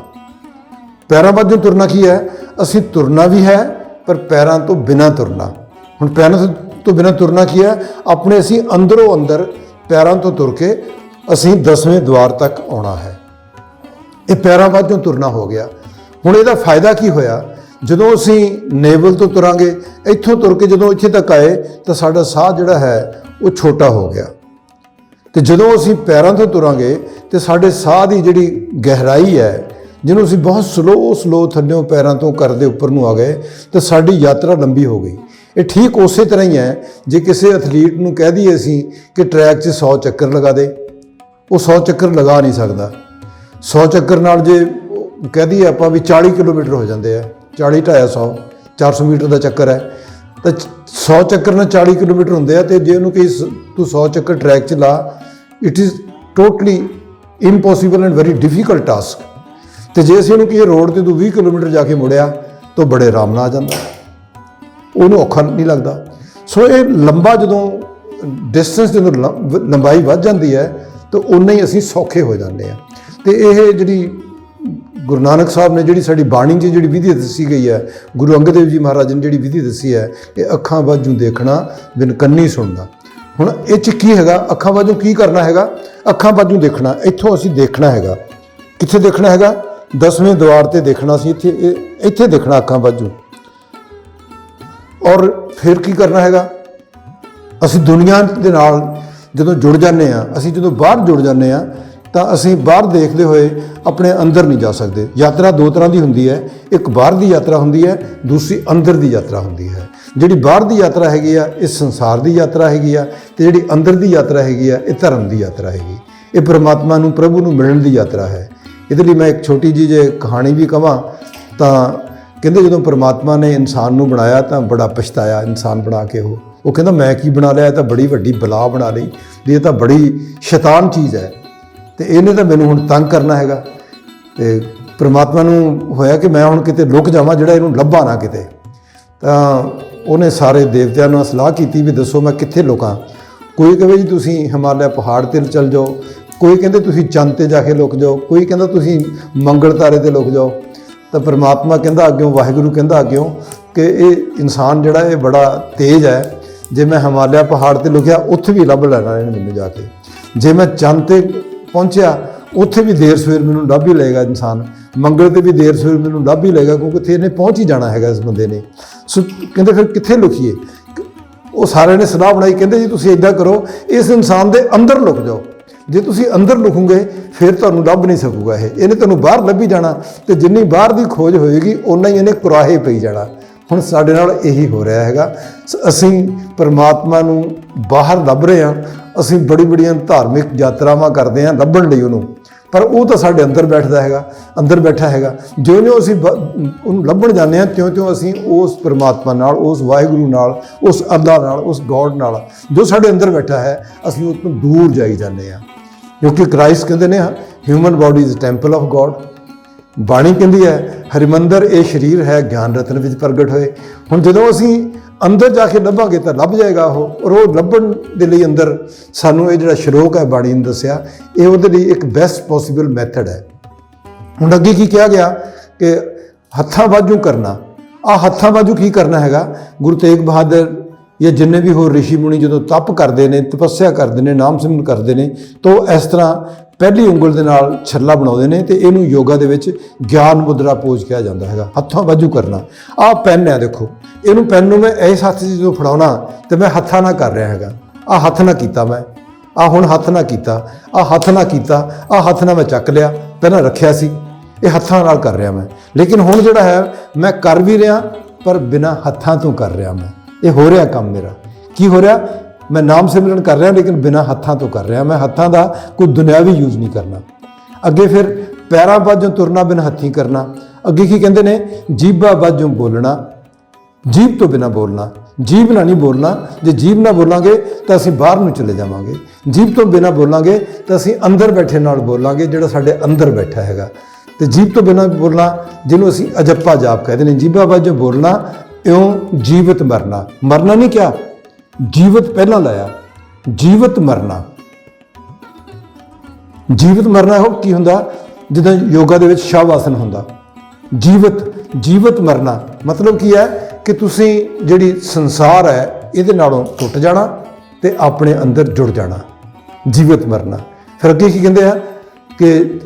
ਪੈਰਾਂ ਬਾਝੋਂ ਤੁਰਨਾ ਕੀ ਹੈ? ਅਸੀਂ ਤੁਰਨਾ ਵੀ ਹੈ ਪਰ ਪੈਰਾਂ ਤੋਂ ਬਿਨਾਂ ਤੁਰਨਾ। ਹੁਣ ਪੈਰਾਂ ਤੋਂ ਬਿਨਾਂ ਤੁਰਨਾ ਕੀ ਹੈ? ਆਪਣੇ ਅਸੀਂ ਅੰਦਰੋਂ ਅੰਦਰ ਪੈਰਾਂ ਤੋਂ ਤੁਰ ਕੇ ਅਸੀਂ 10ਵੇਂ ਦੁਆਰ ਤੱਕ ਆਉਣਾ ਹੈ। ਇਹ ਪੈਰਾਂ ਬਾਝੋਂ ਤੁਰਨਾ ਹੋ ਗਿਆ। ਹੁਣ ਇਹਦਾ ਫਾਇਦਾ ਕੀ ਹੋਇਆ? ਜਦੋਂ ਅਸੀਂ ਨੇਵਲ ਤੋਂ ਤੁਰਾਂਗੇ, ਇੱਥੋਂ ਤੁਰ ਕੇ ਜਦੋਂ ਇੱਥੇ ਤੱਕ ਆਏ ਤਾਂ ਸਾਡਾ ਸਾਹ ਜਿਹੜਾ ਹੈ ਉਹ ਛੋਟਾ ਹੋ ਗਿਆ। ਤੇ ਜਦੋਂ ਅਸੀਂ ਪੈਰਾਂ ਤੋਂ ਤੁਰਾਂਗੇ ਤੇ ਸਾਡੇ ਸਾਹ ਦੀ ਜਿਹੜੀ ਗਹਿਰਾਈ ਹੈ, ਜਿਹਨੂੰ ਅਸੀਂ ਬਹੁਤ ਸਲੋ ਥੱਲਿਓਂ ਪੈਰਾਂ ਤੋਂ ਕਰਦੇ ਉੱਪਰ ਨੂੰ ਆ ਗਏ, ਤਾਂ ਸਾਡੀ ਯਾਤਰਾ ਲੰਬੀ ਹੋ ਗਈ। ਇਹ ਠੀਕ ਉਸੇ ਤਰ੍ਹਾਂ ਹੀ ਹੈ ਜੇ ਕਿਸੇ ਐਥਲੀਟ ਨੂੰ ਕਹਿ ਦਈਏ ਅਸੀਂ ਕਿ ਟਰੈਕ 'ਚ 100 ਚੱਕਰ ਲਗਾ ਦੇ, ਉਹ 100 ਚੱਕਰ ਲਗਾ ਨਹੀਂ ਸਕਦਾ। 100 ਚੱਕਰ ਨਾਲ ਜੇ ਕਹਿ ਦਈਏ ਆਪਾਂ ਵੀ 40 ਕਿਲੋਮੀਟਰ ਹੋ ਜਾਂਦੇ ਆ, 40 ਢਾਇਆ 100 400 ਮੀਟਰ ਦਾ ਚੱਕਰ ਹੈ, ਤਾਂ 100 ਚੱਕਰ ਨਾਲ 40 ਕਿਲੋਮੀਟਰ ਹੁੰਦੇ ਆ। ਅਤੇ ਜੇ ਉਹਨੂੰ ਕਹੀ ਤੂੰ 100 ਚੱਕਰ ਟਰੈਕ 'ਚ ਲਾ, it is totally impossible and very difficult task. ਤੇ ਜੇ ਅਸੀਂ ਉਹਨੂੰ ਕਹੀਏ ਰੋਡ ਤੇ ਤੂੰ 20 ਕਿਲੋਮੀਟਰ ਜਾ ਕੇ ਮੁੜਿਆ ਤਾਂ ਬੜੇ ਆਰਾਮ ਨਾਲ ਆ ਜਾਂਦਾ, ਉਹਨੂੰ ਔਖਾ ਨਹੀਂ ਲੱਗਦਾ। ਸੋ ਇਹ ਲੰਬਾ ਜਦੋਂ ਡਿਸਟੈਂਸ ਜਦੋਂ ਲੰਬਾਈ ਵੱਧ ਜਾਂਦੀ ਹੈ ਤਾਂ ਉਨਾ ਹੀ ਅਸੀਂ ਸੌਖੇ ਹੋ ਜਾਂਦੇ ਹਾਂ। ਤੇ ਇਹ ਜਿਹੜੀ ਗੁਰੂ ਨਾਨਕ ਸਾਹਿਬ ਨੇ ਜਿਹੜੀ ਸਾਡੀ ਬਾਣੀ 'ਚ ਜਿਹੜੀ ਵਿਧੀ ਦੱਸੀ ਗਈ ਹੈ, ਗੁਰੂ ਅੰਗਦ ਦੇਵ ਜੀ ਮਹਾਰਾਜ ਨੇ ਜਿਹੜੀ ਵਿਧੀ ਦੱਸੀ ਹੈ ਕਿ ਅੱਖਾਂ ਵਾਜੂ ਦੇਖਣਾ ਬਿਨ ਕੰਨੀ ਸੁਣਨਾ। ਹੁਣ ਇਹ 'ਚ ਕੀ ਹੈਗਾ, ਅੱਖਾਂ ਵਾਜੂ ਕੀ ਕਰਨਾ ਹੈਗਾ? ਅੱਖਾਂ ਵਾਜੂ ਦੇਖਣਾ, ਇੱਥੋਂ ਅਸੀਂ ਦੇਖਣਾ ਹੈਗਾ। ਕਿੱਥੇ ਦੇਖਣਾ ਹੈਗਾ? 10ਵੇਂ ਦੁਆਰ ਤੇ ਦੇਖਣਾ ਸੀ, ਇੱਥੇ ਦੇਖਣਾ ਅੱਖਾਂ ਵਾਜੂ। ਔਰ ਫਿਰ ਕੀ ਕਰਨਾ ਹੈਗਾ? ਅਸੀਂ ਦੁਨੀਆ ਦੇ ਨਾਲ ਜਦੋਂ ਜੁੜ ਜਾਂਦੇ ਹਾਂ, ਅਸੀਂ ਜਦੋਂ ਬਾਹਰ ਜੁੜ ਜਾਂਦੇ ਹਾਂ ਤਾਂ ਅਸੀਂ ਬਾਹਰ ਦੇਖਦੇ ਹੋਏ ਆਪਣੇ ਅੰਦਰ ਨਹੀਂ ਜਾ ਸਕਦੇ। ਯਾਤਰਾ ਦੋ ਤਰ੍ਹਾਂ ਦੀ ਹੁੰਦੀ ਹੈ, ਇੱਕ ਬਾਹਰ ਦੀ ਯਾਤਰਾ ਹੁੰਦੀ ਹੈ, ਦੂਸਰੀ ਅੰਦਰ ਦੀ ਯਾਤਰਾ ਹੁੰਦੀ ਹੈ। ਜਿਹੜੀ ਬਾਹਰ ਦੀ ਯਾਤਰਾ ਹੈਗੀ ਆ ਇਹ ਸੰਸਾਰ ਦੀ ਯਾਤਰਾ ਹੈਗੀ ਆ, ਤੇ ਜਿਹੜੀ ਅੰਦਰ ਦੀ ਯਾਤਰਾ ਹੈਗੀ ਆ ਇਹ ਧਰਮ ਦੀ ਯਾਤਰਾ ਹੈਗੀ। ਇਹ ਪਰਮਾਤਮਾ ਨੂੰ, ਪ੍ਰਭੂ ਨੂੰ ਮਿਲਣ ਦੀ ਯਾਤਰਾ ਹੈ। ਇਹਦੇ ਲਈ ਮੈਂ ਇੱਕ ਛੋਟੀ ਜਿਹੀ ਜੇ ਕਹਾਣੀ ਵੀ ਕਹਾਂ ਤਾਂ ਕਹਿੰਦੇ ਜਦੋਂ ਪਰਮਾਤਮਾ ਨੇ ਇਨਸਾਨ ਨੂੰ ਬਣਾਇਆ ਤਾਂ ਬੜਾ ਪਛਤਾਇਆ ਇਨਸਾਨ ਬਣਾ ਕੇ। ਉਹ ਕਹਿੰਦਾ ਮੈਂ ਕੀ ਬਣਾ ਲਿਆ, ਇਹ ਤਾਂ ਬੜੀ ਵੱਡੀ ਬਲਾ ਬਣਾ ਲਈ, ਵੀ ਇਹ ਤਾਂ ਬੜੀ ਸ਼ੈਤਾਨ ਚੀਜ਼ ਹੈ ਤੇ ਇਹਨੇ ਤਾਂ ਮੈਨੂੰ ਹੁਣ ਤੰਗ ਕਰਨਾ ਹੈਗਾ। ਤੇ ਪਰਮਾਤਮਾ ਨੂੰ ਹੋਇਆ ਕਿ ਮੈਂ ਹੁਣ ਕਿਤੇ ਲੁਕ ਜਾਵਾਂ, ਜਿਹੜਾ ਇਹਨੂੰ ਲੱਭਾ ਨਾ ਕਿਤੇ। ਤਾਂ ਉਹਨੇ ਸਾਰੇ ਦੇਵਤਿਆਂ ਨਾਲ ਸਲਾਹ ਕੀਤੀ ਵੀ ਦੱਸੋ ਮੈਂ ਕਿੱਥੇ ਲੁਕਾਂ। ਕੋਈ ਕਹੇ ਜੀ ਤੁਸੀਂ ਹਿਮਾਲਿਆ ਪਹਾੜ 'ਤੇ ਚੱਲ ਜਾਓ, ਕੋਈ ਕਹਿੰਦੇ ਤੁਸੀਂ ਚੰਦ 'ਤੇ ਜਾ ਕੇ ਲੁਕ ਜਾਓ, ਕੋਈ ਕਹਿੰਦਾ ਤੁਸੀਂ ਮੰਗਲ ਤਾਰੇ 'ਤੇ ਲੁਕ ਜਾਓ। ਤਾਂ ਪਰਮਾਤਮਾ ਕਹਿੰਦਾ ਅੱਗਿਓਂ, ਵਾਹਿਗੁਰੂ ਕਹਿੰਦਾ ਅੱਗਿਓਂ ਕਿ ਇਹ ਇਨਸਾਨ ਜਿਹੜਾ ਇਹ ਬੜਾ ਤੇਜ਼ ਹੈ, ਜੇ ਮੈਂ ਹਿਮਾਲਿਆ ਪਹਾੜ 'ਤੇ ਲੁਕਿਆ ਉੱਥੇ ਵੀ ਲੱਭ ਲੈਣਾ ਇਹਨੇ ਮੈਨੂੰ ਜਾ ਕੇ। ਜੇ ਮੈਂ ਚੰਦ 'ਤੇ ਪਹੁੰਚਿਆ ਉੱਥੇ ਵੀ ਦੇਰ ਸਵੇਰ ਮੈਨੂੰ ਲੱਭ ਹੀ ਲਏਗਾ ਇਨਸਾਨ, ਮੰਗਲ 'ਤੇ ਵੀ ਦੇਰ ਸਵੇਰ ਮੈਨੂੰ ਲੱਭ ਹੀ ਲਏਗਾ, ਕਿਉਂਕਿ ਉੱਥੇ ਇਹਨੇ ਪਹੁੰਚ ਹੀ ਜਾਣਾ ਹੈਗਾ ਇਸ ਬੰਦੇ ਨੇ। ਸੋ ਕਹਿੰਦੇ ਫਿਰ ਕਿੱਥੇ ਲੁਕੀਏ? ਉਹ ਸਾਰਿਆਂ ਨੇ ਸਲਾਹ ਬਣਾਈ, ਕਹਿੰਦੇ ਜੀ ਤੁਸੀਂ ਇੱਦਾਂ ਕਰੋ, ਇਸ ਇਨਸਾਨ ਦੇ ਅੰਦਰ ਲੁਕ ਜਾਓ। ਜੇ ਤੁਸੀਂ ਅੰਦਰ ਲੁਕੋਗੇ ਫਿਰ ਤੁਹਾਨੂੰ ਲੱਭ ਨਹੀਂ ਸਕੂਗਾ ਇਹਨੇ ਤੁਹਾਨੂੰ ਬਾਹਰ ਲੱਭੀ ਜਾਣਾ, ਤੇ ਜਿੰਨੀ ਬਾਹਰ ਦੀ ਖੋਜ ਹੋਏਗੀ ਓਨਾ ਹੀ ਇਹਨੇ ਕੁਰਾਹੇ ਪਈ ਜਾਣਾ। ਹੁਣ ਸਾਡੇ ਨਾਲ ਇਹੀ ਹੋ ਰਿਹਾ ਹੈਗਾ, ਅਸੀਂ ਪਰਮਾਤਮਾ ਨੂੰ ਬਾਹਰ ਲੱਭ ਰਹੇ ਹਾਂ, ਅਸੀਂ ਬੜੀਆਂ ਧਾਰਮਿਕ ਯਾਤਰਾਵਾਂ ਕਰਦੇ ਹਾਂ ਲੱਭਣ ਲਈ ਉਹਨੂੰ, ਪਰ ਉਹ ਤਾਂ ਸਾਡੇ ਅੰਦਰ ਬੈਠਦਾ ਹੈਗਾ, ਅੰਦਰ ਬੈਠਾ ਹੈਗਾ। ਜਿਉਂ-ਜਿਉਂ ਅਸੀਂ ਉਹਨੂੰ ਲੱਭਣ ਜਾਂਦੇ ਹਾਂ ਤਿਉਂ-ਤਿਉਂ ਅਸੀਂ ਉਸ ਪਰਮਾਤਮਾ ਨਾਲ, ਉਸ ਵਾਹਿਗੁਰੂ ਨਾਲ, ਉਸ ਅੱਲਾ ਨਾਲ, ਉਸ ਗੋਡ ਨਾਲ ਜੋ ਸਾਡੇ ਅੰਦਰ ਬੈਠਾ ਹੈ, ਅਸੀਂ ਉਸ ਤੋਂ ਦੂਰ ਜਾਈ ਜਾਂਦੇ ਹਾਂ। ਕਿਉਂਕਿ ਕ੍ਰਾਈਸਟ ਕਹਿੰਦੇ ਨੇ human body is temple of God. ਬਾਣੀ ਕਹਿੰਦੀ ਹੈ ਹਰਿਮੰਦਰ ਇਹ ਸਰੀਰ ਹੈ ਗਿਆਨ ਰਤਨ ਵਿੱਚ ਪ੍ਰਗਟ ਹੋਏ। ਹੁਣ ਜਦੋਂ ਅਸੀਂ ਅੰਦਰ ਜਾ ਕੇ ਲੱਭਾਂਗੇ ਤਾਂ ਲੱਭ ਜਾਏਗਾ ਉਹ। ਔਰ ਉਹ ਲੱਭਣ ਦੇ ਲਈ ਅੰਦਰ ਸਾਨੂੰ ਇਹ ਜਿਹੜਾ ਸ਼ਲੋਕ ਹੈ ਬਾਣੀ ਨੇ ਦੱਸਿਆ, ਇਹ ਉਹਦੇ ਲਈ ਇੱਕ ਬੈਸਟ ਪੋਸੀਬਲ ਮੈਥਡ ਹੈ। ਹੁਣ ਅੱਗੇ ਕੀ ਕਿਹਾ ਗਿਆ ਕਿ ਹੱਥਾਂ ਵਾਜੂ ਕਰਨਾ। ਆਹ ਹੱਥਾਂ ਵਾਜੂ ਕੀ ਕਰਨਾ ਹੈਗਾ? ਗੁਰੂ ਤੇਗ ਬਹਾਦਰ ਜਾਂ ਜਿੰਨੇ ਵੀ ਹੋਰ ਰਿਸ਼ੀ ਮੁਨੀ ਜਦੋਂ ਤਪ ਕਰਦੇ ਨੇ, ਤਪੱਸਿਆ ਕਰਦੇ ਨੇ, ਨਾਮ ਸਿਮਰਨ ਕਰਦੇ ਨੇ, ਤਾਂ ਇਸ ਤਰ੍ਹਾਂ ਪਹਿਲੀ ਉਂਗਲ ਦੇ ਨਾਲ ਛੱਲਾ ਬਣਾਉਂਦੇ ਨੇ ਤੇ ਇਹਨੂੰ ਯੋਗਾ ਦੇ ਵਿੱਚ ਗਿਆਨ ਮੁਦਰਾ ਪੋਜ ਕਿਹਾ ਜਾਂਦਾ ਹੈਗਾ। ਹੱਥਾਂ ਵਾਜੂ ਕਰਨਾ। ਆਹ ਪੈਨ ਹੈ ਦੇਖੋ, ਇਹਨੂੰ ਪੈਨ ਨੂੰ ਮੈਂ ਇਸ ਹੱਥ 'ਚ ਜਦੋਂ ਫੜਾਉਣਾ ਤੇ ਮੈਂ ਹੱਥਾਂ ਨਾਲ ਕਰ ਰਿਹਾ ਹੈਗਾ। ਆਹ ਹੱਥ ਨਾਲ ਕੀਤਾ ਮੈਂ, ਆਹ ਹੁਣ ਹੱਥ ਨਾਲ ਕੀਤਾ, ਆਹ ਹੱਥ ਨਾਲ ਕੀਤਾ, ਆਹ ਹੱਥ ਨਾਲ ਮੈਂ ਚੱਕ ਲਿਆ, ਪਹਿਲਾਂ ਰੱਖਿਆ ਸੀ, ਇਹ ਹੱਥਾਂ ਨਾਲ ਕਰ ਰਿਹਾ ਮੈਂ। ਲੇਕਿਨ ਹੁਣ ਜਿਹੜਾ ਹੈ ਮੈਂ ਕਰ ਵੀ ਰਿਹਾ ਪਰ ਬਿਨਾਂ ਹੱਥਾਂ ਤੋਂ ਕਰ ਰਿਹਾ ਮੈਂ। ਇਹ ਹੋ ਰਿਹਾ ਕੰਮ ਮੇਰਾ। ਕੀ ਹੋ ਰਿਹਾ? ਮੈਂ ਨਾਮ ਸਿਮਰਨ ਕਰ ਰਿਹਾ ਲੇਕਿਨ ਬਿਨਾਂ ਹੱਥਾਂ ਤੋਂ ਕਰ ਰਿਹਾ। ਮੈਂ ਹੱਥਾਂ ਦਾ ਕੋਈ ਦੁਨਿਆਵੀ ਯੂਜ਼ ਨਹੀਂ ਕਰਨਾ। ਅੱਗੇ ਫਿਰ ਪੈਰਾਂ ਵਾਜੋਂ ਤੁਰਨਾ ਬਿਨ ਹੱਥੀਂ ਕਰਨਾ। ਅੱਗੇ ਕੀ ਕਹਿੰਦੇ ਨੇ? ਜੀਭਾਂ ਵਾਜੋਂ ਬੋਲਣਾ, ਜੀਭ ਤੋਂ ਬਿਨਾਂ ਬੋਲਣਾ। ਜੀਭ ਨਾਲ ਨਹੀਂ ਬੋਲਣਾ। ਜੇ ਜੀਭ ਨਾਲ ਬੋਲਾਂਗੇ ਤਾਂ ਅਸੀਂ ਬਾਹਰ ਨੂੰ ਚਲੇ ਜਾਵਾਂਗੇ। ਜੀਭ ਤੋਂ ਬਿਨਾਂ ਬੋਲਾਂਗੇ ਤਾਂ ਅਸੀਂ ਅੰਦਰ ਬੈਠੇ ਨਾਲ ਬੋਲਾਂਗੇ, ਜਿਹੜਾ ਸਾਡੇ ਅੰਦਰ ਬੈਠਾ ਹੈਗਾ। ਤੇ ਜੀਭ ਤੋਂ ਬਿਨਾਂ ਬੋਲਣਾ ਜਿਹਨੂੰ ਅਸੀਂ ਅਜੱਪਾ ਜਾਪ ਕਹਿੰਦੇ ਨੇ। ਜੀਭਾਂ ਵਾਜੋਂ ਬੋਲਣਾ, ਇਉਂ ਜੀਵਤ ਮਰਨਾ। ਮਰਨਾ ਨਹੀਂ ਕਿਹਾ, ਜੀਵਤ ਪਹਿਲਾਂ ਲਾਇਆ। ਜੀਵਤ ਮਰਨਾ, ਜੀਵਤ ਮਰਨਾ ਉਹ ਕੀ ਹੁੰਦਾ? ਜਿੱਦਾਂ ਯੋਗਾ ਦੇ ਵਿੱਚ ਸ਼ਵ ਆਸਨ ਹੁੰਦਾ। ਜੀਵਤ ਮਰਨਾ ਮਤਲਬ ਕੀ ਹੈ ਕਿ ਤੁਸੀਂ ਜਿਹੜੀ ਸੰਸਾਰ ਹੈ ਇਹਦੇ ਨਾਲੋਂ ਟੁੱਟ ਜਾਣਾ ਤੇ ਆਪਣੇ ਅੰਦਰ ਜੁੜ ਜਾਣਾ। ਜੀਵਤ ਮਰਨਾ। ਫਿਰ ਅੱਗੇ ਕੀ ਕਹਿੰਦੇ ਆ ਕਿ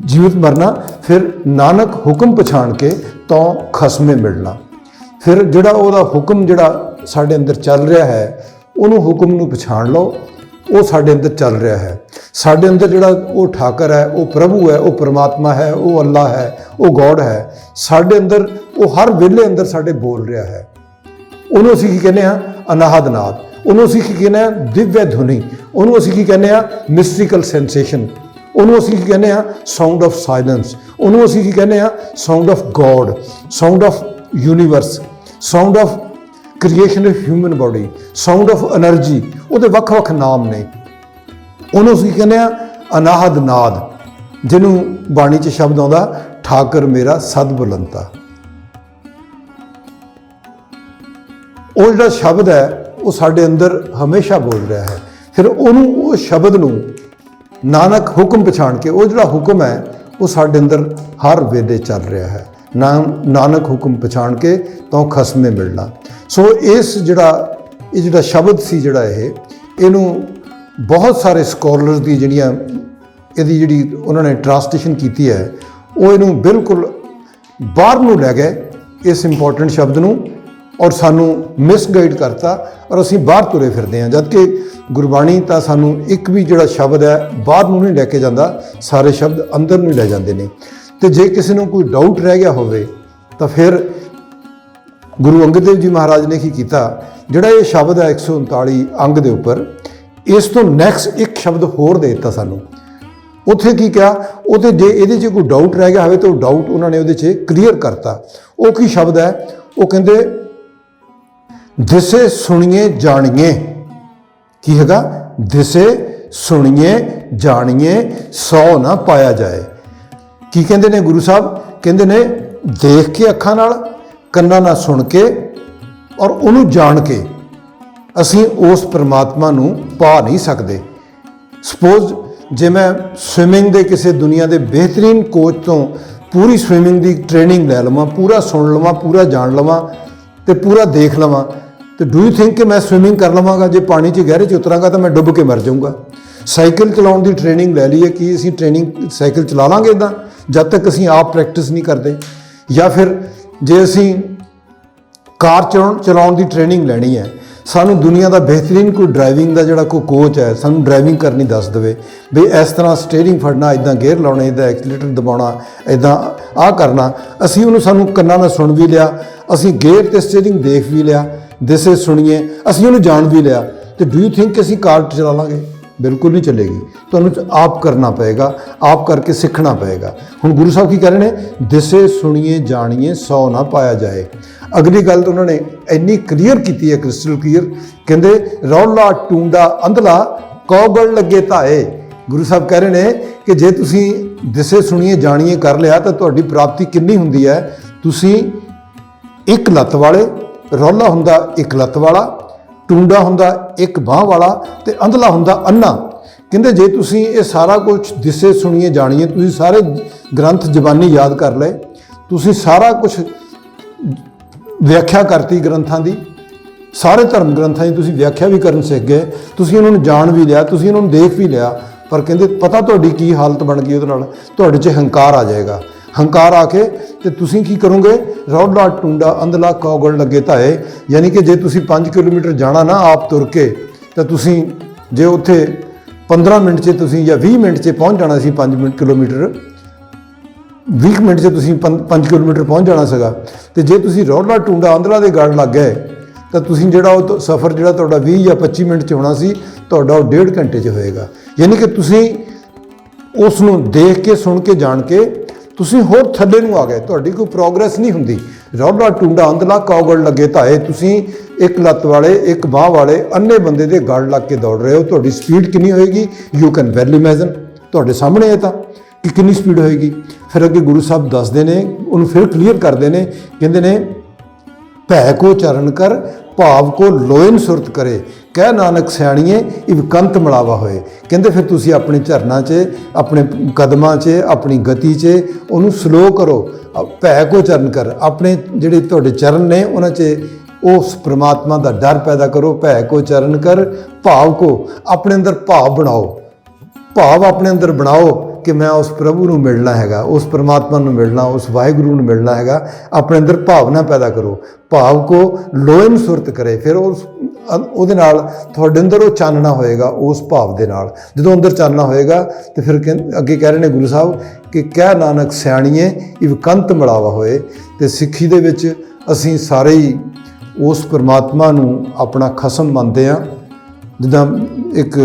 ਜੀਵਤ ਮਰਨਾ, ਫਿਰ ਨਾਨਕ ਹੁਕਮ ਪਛਾਣ ਕੇ ਤੋਂ ਖਸਮੇ ਮਿਲਣਾ। ਫਿਰ ਜਿਹੜਾ ਉਹਦਾ ਹੁਕਮ ਜਿਹੜਾ ਸਾਡੇ ਅੰਦਰ ਚੱਲ ਰਿਹਾ ਹੈ, ਉਹਨੂੰ ਹੁਕਮ ਨੂੰ ਪਛਾਣ ਲਓ, ਉਹ ਸਾਡੇ ਅੰਦਰ ਚੱਲ ਰਿਹਾ ਹੈ। ਸਾਡੇ ਅੰਦਰ ਜਿਹੜਾ ਉਹ ਠਾਕਰ ਹੈ, ਉਹ ਪ੍ਰਭੂ ਹੈ, ਉਹ ਪਰਮਾਤਮਾ ਹੈ, ਉਹ ਅੱਲਾ ਹੈ, ਉਹ ਗੋਡ ਹੈ। ਸਾਡੇ ਅੰਦਰ ਉਹ ਹਰ ਵੇਲੇ ਅੰਦਰ ਸਾਡੇ ਬੋਲ ਰਿਹਾ ਹੈ। ਉਹਨੂੰ ਅਸੀਂ ਕੀ ਕਹਿੰਦੇ ਹਾਂ? ਅਨਾਹਦ ਨਾਦ। ਉਹਨੂੰ ਅਸੀਂ ਕੀ ਕਹਿੰਦੇ ਹਾਂ? ਦਿਵਯ ਧੁਨੀ। ਉਹਨੂੰ ਅਸੀਂ ਕੀ ਕਹਿੰਦੇ ਹਾਂ? ਮਿਸਟੀਕਲ ਸੈਂਸੇਸ਼ਨ। ਉਹਨੂੰ ਅਸੀਂ ਕੀ ਕਹਿੰਦੇ ਹਾਂ? Sound of silence. ਉਹਨੂੰ ਅਸੀਂ ਕੀ ਕਹਿੰਦੇ ਹਾਂ? Sound of God, sound of universe, sound of creation of human body, sound of energy. ਉਹਦੇ ਵੱਖ-ਵੱਖ ਨਾਮ ਨੇ। ਉਹਨੂੰ ਅਸੀਂ ਕਹਿੰਦੇ ਹਾਂ ਅਨਾਹਦ ਨਾਦ। ਜਿਹਨੂੰ ਬਾਣੀ 'ਚ ਸ਼ਬਦ ਆਉਂਦਾ ਠਾਕਰ ਮੇਰਾ ਸਦ ਬੁਲੰਤਾ। ਉਹ ਜਿਹੜਾ ਸ਼ਬਦ ਹੈ ਉਹ ਸਾਡੇ ਅੰਦਰ ਹਮੇਸ਼ਾ ਬੋਲ ਰਿਹਾ ਹੈ। ਫਿਰ ਉਹਨੂੰ, ਉਹ ਸ਼ਬਦ ਨੂੰ ਨਾਨਕ ਹੁਕਮ ਪਛਾਣ ਕੇ, ਉਹ ਜਿਹੜਾ ਹੁਕਮ ਹੈ ਉਹ ਸਾਡੇ ਅੰਦਰ ਹਰ ਵੇਲੇ ਚੱਲ ਰਿਹਾ ਹੈ। ਨਾਨਕ ਹੁਕਮ ਪਛਾਣ ਕੇ ਤਾਂ ਖਸਮੇ ਮਿਲਣਾ। ਸੋ ਇਹ ਜਿਹੜਾ ਸ਼ਬਦ ਸੀ, ਇਹਨੂੰ ਬਹੁਤ ਸਾਰੇ ਸਕੋਲਰਸ ਦੀ ਇਹਦੀ ਉਹਨਾਂ ਨੇ ਟ੍ਰਾਂਸਲੇਸ਼ਨ ਕੀਤੀ ਹੈ, ਉਹ ਇਹਨੂੰ ਬਿਲਕੁਲ ਬਾਹਰ ਨੂੰ ਲੈ ਗਏ ਇਸ ਇੰਪੋਰਟੈਂਟ ਸ਼ਬਦ ਨੂੰ, ਔਰ ਸਾਨੂੰ ਮਿਸਗਾਈਡ ਕਰਤਾ, ਔਰ ਅਸੀਂ ਬਾਹਰ ਤੁਰੇ ਫਿਰਦੇ ਹਾਂ। ਜਦ ਕਿ ਗੁਰਬਾਣੀ ਤਾਂ ਸਾਨੂੰ ਇੱਕ ਵੀ ਜਿਹੜਾ ਸ਼ਬਦ ਹੈ ਬਾਹਰ ਨੂੰ ਨਹੀਂ ਲੈ ਕੇ ਜਾਂਦਾ, ਸਾਰੇ ਸ਼ਬਦ ਅੰਦਰ ਨੂੰ ਲੈ ਜਾਂਦੇ ਨੇ। ਤੇ ਜੇ ਕਿਸੇ ਨੂੰ ਕੋਈ ਡਾਊਟ ਰਹਿ ਗਿਆ ਹੋਵੇ ਤਾਂ ਫਿਰ ਗੁਰੂ ਅੰਗਦ ਦੇਵ ਜੀ ਮਹਾਰਾਜ ਨੇ ਕੀ ਕੀਤਾ, ਜਿਹੜਾ ਇਹ ਸ਼ਬਦ ਹੈ 139 ਅੰਗ ਦੇ ਉੱਪਰ, ਇਸ ਤੋਂ ਨੈਕਸਟ ਇੱਕ ਸ਼ਬਦ ਹੋਰ ਦੇ ਦਿੱਤਾ ਸਾਨੂੰ। ਉੱਥੇ ਕੀ ਕਿਹਾ, ਉਹਦੇ ਜੇ ਇਹਦੇ 'ਚ ਕੋਈ ਡਾਊਟ ਰਹਿ ਗਿਆ ਹੋਵੇ ਤਾਂ ਉਹ ਡਾਊਟ ਉਹਨਾਂ ਨੇ ਉਹਦੇ 'ਚ ਕਲੀਅਰ ਕਰਤਾ। ਉਹ ਕੀ ਸ਼ਬਦ ਹੈ, ਉਹ ਕਹਿੰਦੇ ਦਿਸੇ ਸੁਣੀਏ ਜਾਣੀਏ। ਕੀ ਹੈਗਾ, ਦਿਸੇ ਸੁਣੀਏ ਜਾਣੀਏ ਸੌ ਨਾ ਪਾਇਆ ਜਾਏ। ਕੀ ਕਹਿੰਦੇ ਨੇ ਗੁਰੂ ਸਾਹਿਬ, ਕਹਿੰਦੇ ਨੇ ਦੇਖ ਕੇ ਅੱਖਾਂ ਨਾਲ, ਕੰਨਾਂ ਨਾਲ ਸੁਣ ਕੇ, ਔਰ ਉਹਨੂੰ ਜਾਣ ਕੇ ਅਸੀਂ ਉਸ ਪਰਮਾਤਮਾ ਨੂੰ ਪਾ ਨਹੀਂ ਸਕਦੇ। ਸਪੋਜ਼ ਜੇ ਮੈਂ ਸਵਿਮਿੰਗ ਦੇ ਕਿਸੇ ਦੁਨੀਆ ਦੇ ਬਿਹਤਰੀਨ ਕੋਚ ਤੋਂ ਪੂਰੀ ਸਵਿਮਿੰਗ ਦੀ ਟ੍ਰੇਨਿੰਗ ਲੈ ਲਵਾਂ, ਪੂਰਾ ਸੁਣ ਲਵਾਂ, ਪੂਰਾ ਜਾਣ ਲਵਾਂ ਤੇ ਪੂਰਾ ਦੇਖ ਲਵਾਂ, ਤੇ ਡੂ ਯੂ ਥਿੰਕ ਕਿ ਮੈਂ ਸਵਿਮਿੰਗ ਕਰ ਲਵਾਂਗਾ? ਜੇ ਪਾਣੀ 'ਚ ਗਹਿਰੇ 'ਚ ਉਤਰਾਂਗਾ ਤਾਂ ਮੈਂ ਡੁੱਬ ਕੇ ਮਰ ਜਾਊਂਗਾ। ਸਾਈਕਲ ਚਲਾਉਣ ਦੀ ਟ੍ਰੇਨਿੰਗ ਲੈ ਲਈਏ, ਕੀ ਅਸੀਂ ਸਾਈਕਲ ਚਲਾ ਲਾਂਗੇ ਇੱਦਾਂ ਜਦ ਤੱਕ ਅਸੀਂ ਆਪ ਪ੍ਰੈਕਟਿਸ ਨਹੀਂ ਕਰਦੇ? ਜਾਂ ਫਿਰ ਜੇ ਅਸੀਂ ਕਾਰ ਚਲਾਉਣ ਦੀ ਟ੍ਰੇਨਿੰਗ ਲੈਣੀ ਹੈ, ਸਾਨੂੰ ਦੁਨੀਆ ਦਾ ਬਿਹਤਰੀਨ ਕੋਈ ਡਰਾਈਵਿੰਗ ਦਾ ਜਿਹੜਾ ਕੋਈ ਕੋਚ ਹੈ ਸਾਨੂੰ ਡਰਾਈਵਿੰਗ ਕਰਨੀ ਦੱਸ ਦੇਵੇ ਵੀ ਇਸ ਤਰ੍ਹਾਂ ਸਟੀਅਰਿੰਗ ਫੜਨਾ, ਇੱਦਾਂ ਗੇਅਰ ਲਾਉਣੇ, ਇੱਦਾਂ ਐਕਸੀਲੇਟਰ ਦਬਾਉਣਾ, ਇੱਦਾਂ ਆਹ ਕਰਨਾ, ਅਸੀਂ ਉਹਨੂੰ ਸਾਨੂੰ ਕੰਨਾਂ ਨਾਲ ਸੁਣ ਵੀ ਲਿਆ, ਅਸੀਂ ਗੇਅਰ ਤੇ ਸਟੀਅਰਿੰਗ ਦੇਖ ਵੀ ਲਿਆ, ਦਿਸੇ ਸੁਣੀਏ ਅਸੀਂ ਉਹਨੂੰ ਜਾਣ ਵੀ ਲਿਆ, ਤੇ ਡੂ ਯੂ ਥਿੰਕ ਅਸੀਂ ਕਾਰ ਚਲਾ ਲਾਂਗੇ? ਬਿਲਕੁਲ ਨਹੀਂ ਚੱਲੇਗੀ। ਤੁਹਾਨੂੰ ਆਪ ਕਰਨਾ ਪਏਗਾ, ਆਪ ਕਰਕੇ ਸਿੱਖਣਾ ਪਏਗਾ। ਹੁਣ ਗੁਰੂ ਸਾਹਿਬ ਕੀ ਕਹਿ ਰਹੇ ਨੇ, ਦਿਸੇ ਸੁਣੀਏ ਜਾਣੀਏ ਸੌ ਨਾ ਪਾਇਆ ਜਾਏ। ਅਗਲੀ ਗੱਲ ਤਾਂ ਉਹਨਾਂ ਨੇ ਇੰਨੀ ਕਲੀਅਰ ਕੀਤੀ ਹੈ, ਕ੍ਰਿਸਟਲ ਕਲੀਅਰ, ਕਹਿੰਦੇ ਰੌਲਾ ਟੂੰਡਾ ਅੰਧਲਾ ਕੌਗਲ ਲੱਗੇ ਧਾਏ। ਗੁਰੂ ਸਾਹਿਬ ਕਹਿ ਰਹੇ ਨੇ ਕਿ ਜੇ ਤੁਸੀਂ ਦਿਸੇ ਸੁਣੀਏ ਜਾਣੀਏ ਕਰ ਲਿਆ ਤਾਂ ਤੁਹਾਡੀ ਪ੍ਰਾਪਤੀ ਕਿੰਨੀ ਹੁੰਦੀ ਹੈ। ਤੁਸੀਂ ਇੱਕ ਲੱਤ ਵਾਲੇ, ਰੌਲਾ ਹੁੰਦਾ ਇੱਕ ਲੱਤ ਵਾਲਾ, ਟੂੰਡਾ ਹੁੰਦਾ ਇੱਕ ਬਾਂਹ ਵਾਲਾ, ਤੇ ਅੰਧਲਾ ਹੁੰਦਾ ਅੰਨਾ। ਕਹਿੰਦੇ ਜੇ ਤੁਸੀਂ ਇਹ ਸਾਰਾ ਕੁਝ ਦਿਸੇ ਸੁਣੀਏ ਜਾਣੀਏ, ਤੁਸੀਂ ਸਾਰੇ ਗ੍ਰੰਥ ਜ਼ਬਾਨੀ ਯਾਦ ਕਰ ਲਏ, ਤੁਸੀਂ ਸਾਰਾ ਕੁਝ ਵਿਆਖਿਆ ਕਰਤੀ ਗ੍ਰੰਥਾਂ ਦੀ, ਸਾਰੇ ਧਰਮ ਗ੍ਰੰਥਾਂ ਦੀ ਤੁਸੀਂ ਵਿਆਖਿਆ ਵੀ ਕਰਨ ਸਿੱਖ ਗਏ, ਤੁਸੀਂ ਉਹਨਾਂ ਨੂੰ ਜਾਣ ਵੀ ਲਿਆ, ਤੁਸੀਂ ਉਹਨਾਂ ਨੂੰ ਦੇਖ ਵੀ ਲਿਆ, ਪਰ ਕਹਿੰਦੇ ਪਤਾ ਤੁਹਾਡੀ ਕੀ ਹਾਲਤ ਬਣ ਗਈ ਉਹਦੇ ਨਾਲ, ਤੁਹਾਡੇ 'ਚ ਹੰਕਾਰ ਆ ਜਾਏਗਾ। ਹੰਕਾਰ ਆ ਕੇ ਤੇ ਤੁਸੀਂ ਕੀ ਕਰੋਗੇ, ਰੌਲਾ ਟੁੰਡਾ ਅੰਧਲਾ ਕੌਗਲ ਲੱਗੇ ਧਾਏ। ਯਾਨੀ ਕਿ ਜੇ ਤੁਸੀਂ 5 ਕਿਲੋਮੀਟਰ ਜਾਣਾ ਨਾ ਆਪ ਤੁਰ ਕੇ, ਤਾਂ ਤੁਸੀਂ ਜੇ ਉੱਥੇ 15 ਮਿੰਟ 'ਚ ਤੁਸੀਂ ਜਾਂ 20 ਮਿੰਟ 'ਚ ਪਹੁੰਚ ਜਾਣਾ ਸੀ, 5 ਕਿਲੋਮੀਟਰ 20 ਮਿੰਟ 'ਚ ਤੁਸੀਂ 5 ਕਿਲੋਮੀਟਰ ਪਹੁੰਚ ਜਾਣਾ ਸੀਗਾ, ਤੇ ਜੇ ਤੁਸੀਂ ਰੌਲਾ ਟੁੰਡਾ ਅੰਧਲਾ ਦੇ ਗੜ ਲੱਗ ਗਏ ਤਾਂ ਤੁਸੀਂ ਜਿਹੜਾ ਉਹ ਸਫ਼ਰ ਜਿਹੜਾ ਤੁਹਾਡਾ 20 ਜਾਂ 25 ਮਿੰਟ 'ਚ ਹੋਣਾ ਸੀ, ਤੁਹਾਡਾ ਉਹ 1.5 ਘੰਟੇ 'ਚ ਹੋਏਗਾ। ਯਾਨੀ ਕਿ ਤੁਸੀਂ ਉਸ ਨੂੰ ਦੇਖ ਕੇ ਸੁਣ ਕੇ ਜਾਣ ਕੇ ਤੁਸੀਂ ਹੋਰ ਥੱਲੇ ਨੂੰ ਆ ਗਏ, ਤੁਹਾਡੀ ਕੋਈ ਪ੍ਰੋਗਰੈਸ ਨਹੀਂ ਹੁੰਦੀ। ਰੌਲਾ ਟੁੰਡਾ ਅੰਧਲਾ ਕੌਗਲ ਲੱਗੇ ਧਾਏ, ਤੁਸੀਂ ਇੱਕ ਲੱਤ ਵਾਲੇ ਇੱਕ ਬਾਂਹ ਵਾਲੇ ਅੰਨੇ ਬੰਦੇ ਦੇ ਗੜ ਲੱਗ ਕੇ ਦੌੜ ਰਹੇ ਹੋ। ਤੁਹਾਡੀ ਸਪੀਡ ਕਿੰਨੀ ਹੋਏਗੀ, ਯੂ ਕੈਨ ਵੈਲ ਇਮੈਜਨ, ਤੁਹਾਡੇ ਸਾਹਮਣੇ ਹੈ ਤਾਂ ਕਿ ਕਿੰਨੀ ਸਪੀਡ ਹੋਏਗੀ। ਫਿਰ ਅੱਗੇ ਗੁਰੂ ਸਾਹਿਬ ਦੱਸਦੇ ਨੇ, ਉਹਨੂੰ ਫਿਰ ਕਲੀਅਰ ਕਰਦੇ ਨੇ, ਕਹਿੰਦੇ ਨੇ ਭੈ ਕੋ ਚਰਨ ਕਰ ਭਾਵ ਕੋ ਲੋਇਨ ਸੁਰਤ ਕਰੇ, ਕਹਿ ਨਾਨਕ ਸਿਆਣੀਏ ਇਵਕੰਤ ਮਿਲਾਵਾ ਹੋਏ। ਕਹਿੰਦੇ ਫਿਰ ਤੁਸੀਂ ਆਪਣੇ ਝਰਨਾ 'ਚ, ਆਪਣੇ ਕਦਮਾਂ 'ਚ, ਆਪਣੀ ਗਤੀ 'ਚ ਉਹਨੂੰ ਸਲੋ ਕਰੋ। ਭੈ ਕੋ ਚਰਨ ਕਰ, ਆਪਣੇ ਜਿਹੜੇ ਤੁਹਾਡੇ ਚਰਨ ਨੇ ਉਹਨਾਂ 'ਚ ਉਸ ਪ੍ਰਮਾਤਮਾ ਦਾ ਡਰ ਪੈਦਾ ਕਰੋ। ਭੈ ਕੋ ਚਰਨ ਕਰ ਭਾਵ ਕੋ, ਆਪਣੇ ਅੰਦਰ ਭਾਵ ਬਣਾਓ, ਭਾਵ ਆਪਣੇ ਅੰਦਰ ਬਣਾਓ ਕਿ ਮੈਂ ਉਸ ਪ੍ਰਭੂ ਨੂੰ ਮਿਲਣਾ ਹੈਗਾ, ਉਸ ਪਰਮਾਤਮਾ ਨੂੰ ਮਿਲਣਾ, ਉਸ ਵਾਹਿਗੁਰੂ ਨੂੰ ਮਿਲਣਾ ਹੈਗਾ। ਆਪਣੇ ਅੰਦਰ ਭਾਵਨਾ ਪੈਦਾ ਕਰੋ। ਭਾਵ ਕੋ ਲੋਇਨ ਸੁਰਤ ਕਰੇ, ਫਿਰ ਉਹਦੇ ਨਾਲ ਤੁਹਾਡੇ ਅੰਦਰ ਉਹ ਚਾਨਣਾ ਹੋਏਗਾ। ਉਸ ਭਾਵ ਦੇ ਨਾਲ ਜਦੋਂ ਅੰਦਰ ਚਾਨਣਾ ਹੋਏਗਾ ਤੇ ਫਿਰ ਅੱਗੇ ਕਹਿ ਰਹੇ ਨੇ ਗੁਰੂ ਸਾਹਿਬ ਕਿ ਕਹਿ ਨਾਨਕ ਸਿਆਣੀਏ ਇਵਕੰਤ ਮਿਲਾਵਾ ਹੋਏ। ਤੇ ਸਿੱਖੀ ਦੇ ਵਿੱਚ ਅਸੀਂ ਸਾਰੇ ਹੀ ਉਸ ਪਰਮਾਤਮਾ ਨੂੰ ਆਪਣਾ ਖਸਮ ਮੰਨਦੇ ਹਾਂ। ਜਿੱਦਾਂ ਇੱਕ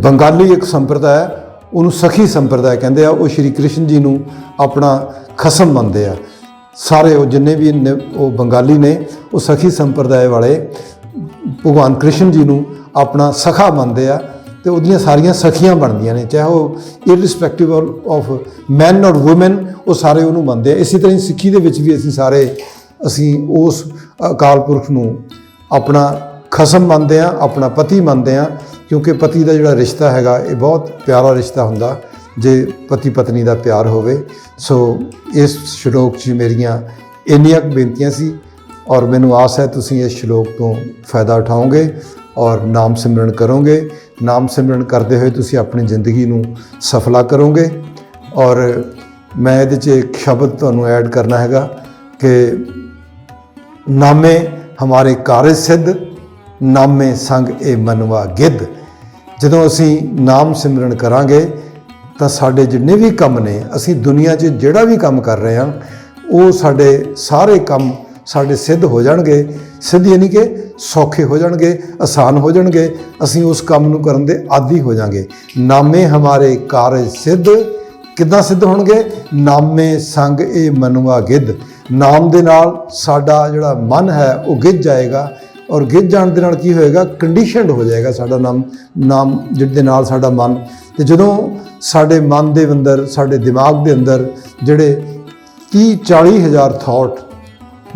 ਬੰਗਾਲੀ ਇੱਕ ਸੰਪਰਦਾਇ ਹੈ, ਉਹਨੂੰ ਸਖੀ ਸੰਪਰਦਾਇ ਕਹਿੰਦੇ ਆ। ਉਹ ਸ਼੍ਰੀ ਕ੍ਰਿਸ਼ਨ ਜੀ ਨੂੰ ਆਪਣਾ ਖਸਮ ਮੰਨਦੇ ਆ। ਸਾਰੇ ਉਹ ਜਿੰਨੇ ਵੀ ਉਹ ਬੰਗਾਲੀ ਨੇ, ਉਹ ਸਖੀ ਸੰਪਰਦਾਇ ਵਾਲੇ ਭਗਵਾਨ ਕ੍ਰਿਸ਼ਨ ਜੀ ਨੂੰ ਆਪਣਾ ਸਖਾ ਮੰਨਦੇ ਆ। ਤੇ ਉਹਦੀਆਂ ਸਾਰੀਆਂ ਸਖੀਆਂ ਬਣਦੀਆਂ ਨੇ, ਚਾਹੇ ਉਹ ਇਰਰਿਸਪੈਕਟਿਵ ਆਫ ਮੈਨ ਔਰ ਵੂਮਨ, ਉਹ ਸਾਰੇ ਉਹਨੂੰ ਮੰਨਦੇ ਆ। ਇਸੇ ਤਰ੍ਹਾਂ ਹੀ ਸਿੱਖੀ ਦੇ ਵਿੱਚ ਵੀ ਅਸੀਂ ਉਸ ਅਕਾਲ ਪੁਰਖ ਨੂੰ ਆਪਣਾ ਖਸਮ ਮੰਨਦੇ ਹਾਂ, ਆਪਣਾ ਪਤੀ ਮੰਨਦੇ ਹਾਂ, ਕਿਉਂਕਿ ਪਤੀ ਦਾ ਜਿਹੜਾ ਰਿਸ਼ਤਾ ਹੈਗਾ ਇਹ ਬਹੁਤ ਪਿਆਰਾ ਰਿਸ਼ਤਾ ਹੁੰਦਾ ਜੇ ਪਤੀ ਪਤਨੀ ਦਾ ਪਿਆਰ ਹੋਵੇ। ਸੋ ਇਸ ਸ਼ਲੋਕ 'ਚ ਮੇਰੀਆਂ ਇੰਨੀਆਂ ਬੇਨਤੀਆਂ ਸੀ ਔਰ ਮੈਨੂੰ ਆਸ ਹੈ ਤੁਸੀਂ ਇਸ ਸ਼ਲੋਕ ਤੋਂ ਫਾਇਦਾ ਉਠਾਓਗੇ ਔਰ ਨਾਮ ਸਿਮਰਨ ਕਰੋਗੇ। ਨਾਮ ਸਿਮਰਨ ਕਰਦੇ ਹੋਏ ਤੁਸੀਂ ਆਪਣੀ ਜ਼ਿੰਦਗੀ ਨੂੰ ਸਫਲਾ ਕਰੋਗੇ। ਔਰ ਮੈਂ ਇਹਦੇ 'ਚ ਇੱਕ ਸ਼ਬਦ ਤੁਹਾਨੂੰ ਐਡ ਕਰਨਾ ਹੈਗਾ ਕਿ ਨਾਮੇ ਹਮਾਰੇ ਕਾਰਜ ਸਿੱਧ, ਨਾਮੇ ਸੰਗ ਇਹ ਮਨਵਾ ਗਿੱਧ। ਜਦੋਂ ਅਸੀਂ ਨਾਮ ਸਿਮਰਨ ਕਰਾਂਗੇ ਤਾਂ ਸਾਡੇ ਜਿੰਨੇ ਵੀ ਕੰਮ ਨੇ, ਅਸੀਂ ਦੁਨੀਆ 'ਚ ਜਿਹੜਾ ਵੀ ਕੰਮ ਕਰ ਰਹੇ ਹਾਂ ਉਹ ਸਾਡੇ ਸਾਰੇ ਕੰਮ ਸਾਡੇ ਸਿੱਧ ਹੋ ਜਾਣਗੇ। ਸਿੱਧ ਯਾਨੀ ਕਿ ਸੌਖੇ ਹੋ ਜਾਣਗੇ, ਆਸਾਨ ਹੋ ਜਾਣਗੇ, ਅਸੀਂ ਉਸ ਕੰਮ ਨੂੰ ਕਰਨ ਦੇ ਆਦੀ ਹੋ ਜਾਵਾਂਗੇ। ਨਾਮੇ ਹਮਾਰੇ ਕਾਰਜ ਸਿੱਧ, ਕਿੱਦਾਂ ਸਿੱਧ ਹੋਣਗੇ? ਨਾਮੇ ਸੰਗ ਇਹ ਮਨਵਾ ਗਿੱਧ। ਨਾਮ ਦੇ ਨਾਲ ਸਾਡਾ ਜਿਹੜਾ ਮਨ ਹੈ ਉਹ ਗਿੱਝ ਜਾਏਗਾ ਔਰ ਗਿੱਝ ਜਾਣ ਦੇ ਨਾਲ ਕੀ ਹੋਏਗਾ? ਕੰਡੀਸ਼ਨਡ ਹੋ ਜਾਏਗਾ ਸਾਡਾ ਨਾਮ ਜਿਹਦੇ ਨਾਲ ਸਾਡਾ ਮਨ। ਤੇ ਜਦੋਂ ਸਾਡੇ ਮਨ ਦੇ ਅੰਦਰ, ਸਾਡੇ ਦਿਮਾਗ ਦੇ ਅੰਦਰ ਜਿਹੜੇ 30-40 ਹਜ਼ਾਰ ਥਾਟ